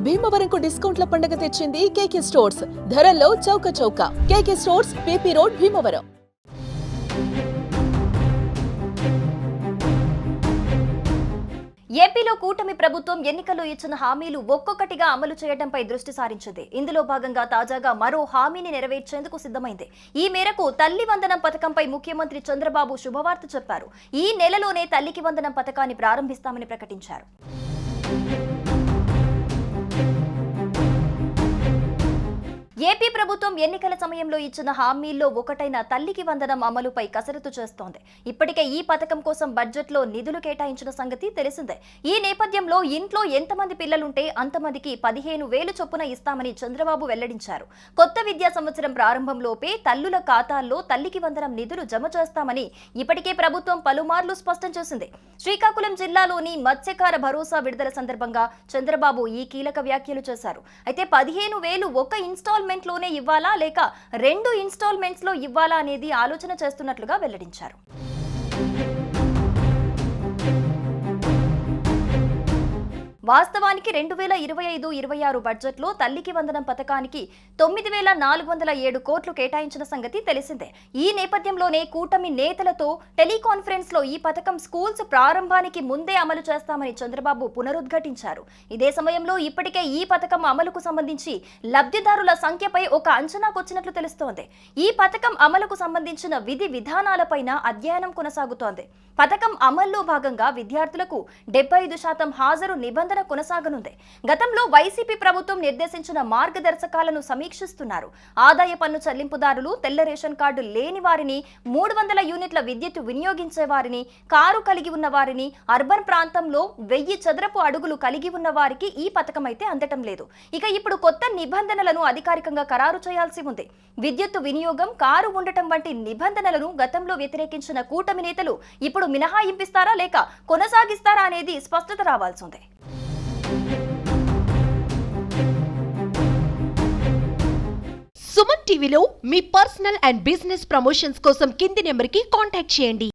భీమవరంకు డిస్కౌంట్ల పండుగ తెచ్చింది కేకే స్టోర్స్. ధరల్లో చౌక. కేకే స్టోర్స్, పీపీ రోడ్, భీమవరం. ఏపీలో కూటమి ప్రభుత్వం ఎన్నికల్లో ఇచ్చిన హామీలు ఒక్కొక్కటిగా అమలు చేయడంపై దృష్టి సారించింది. ఇందులో భాగంగా తాజాగా మరో హామీని నెరవేర్చేందుకు సిద్ధమైంది. ఈ మేరకు తల్లి వందనం పథకంపై ముఖ్యమంత్రి చంద్రబాబు శుభవార్త చెప్పారు. ఈ నెలలోనే తల్లికి వందనం పథకాన్ని ప్రారంభిస్తామని ప్రకటించారు. ఏపీ ప్రభుత్వం ఎన్నికల సమయంలో ఇచ్చిన హామీల్లో ఒకటైన తల్లికి వందనం అమలుపై కసరత్తు చేస్తోంది. ఇప్పటికే ఈ పథకం కోసం బడ్జెట్లో నిధులు కేటాయించిన సంగతి తెలిసిందే. ఈ నేపథ్యంలో ఇంట్లో ఎంతమంది పిల్లలుంటే అంతమందికి 15,000 చొప్పున ఇస్తామని చంద్రబాబు వెల్లడించారు. కొత్త విద్యా సంవత్సరం ప్రారంభంలోపే తల్లుల ఖాతాల్లో తల్లికి వందనం నిధులు జమ చేస్తామని ఇప్పటికే ప్రభుత్వం పలుమార్లు స్పష్టం చేసింది. శ్రీకాకుళం జిల్లాలోని మత్స్యకార భరోసా విడుదల సందర్భంగా చంద్రబాబు ఈ కీలక వ్యాఖ్యలు చేశారు. అయితే 15,000 ఒక ఇన్స్టాల్మెంట్ లోనే ఇవ్వాలా లేక 2 ఇన్స్టాల్మెంట్స్ లో ఇవ్వాలా అనేది ఆలోచన చేస్తున్నట్లుగా వెల్లడించారు. వాస్తవానికి 2025-26 బడ్జెట్లో తల్లికి వందనం పథకానికి 9,407 కోట్లు కేటాయించిన సంగతి తెలిసిందే. ఈ నేపథ్యంలోనే కూటమి నేతలతో టెలికాన్ఫరెన్స్ లో ఈ పథకం స్కూల్స్ ప్రారంభానికి ముందే అమలు చేస్తామని చంద్రబాబు పునరుద్ఘాటించారు. ఇదే సమయంలో ఇప్పటికే ఈ పథకం అమలుకు సంబంధించి లబ్ధిదారుల సంఖ్యపై ఒక అంచనాకొచ్చినట్లు తెలుస్తోంది. ఈ పథకం అమలుకు సంబంధించిన విధి విధానాలపైన అధ్యయనం కొనసాగుతోంది. పథకం అమల్లో భాగంగా విద్యార్థులకు 75% హాజరు నిబంధన కొనసాగనుంది. గతంలో వైసీపీ ప్రభుత్వం నిర్దేశించిన మార్గదర్శకాలను సమీక్షిస్తున్నారు. ఆదాయ పన్ను చెల్లింపుదారులు, తెల్ల రేషన్ కార్డు లేని వారిని, 300 యూనిట్ల విద్యుత్ వినియోగించే వారిని, కారు కలిగి ఉన్న వారిని, అర్బన్ ప్రాంతంలో 1000 చదరపు అడుగులు కలిగి ఉన్న వారికి ఈ పథకం అయితే అందటం లేదు. ఇక ఇప్పుడు కొత్త నిబంధనలను అధికారికంగా ఖరారు చేయాల్సి ఉంది. విద్యుత్ వినియోగం, కారు ఉండటం వంటి నిబంధనలను గతంలో వ్యతిరేకించిన కూటమి నేతలు ఇప్పుడు మినహాయింపిస్తారా లేక కొనసాగిస్తారా అనేది స్పష్టత రావాల్సి ఉంది. సుమన్ టీవీలో మీ పర్సనల్ అండ్ బిజినెస్ ప్రమోషన్స్ కోసం కింది నెంబర్కి కాంటాక్ట్ చేయండి.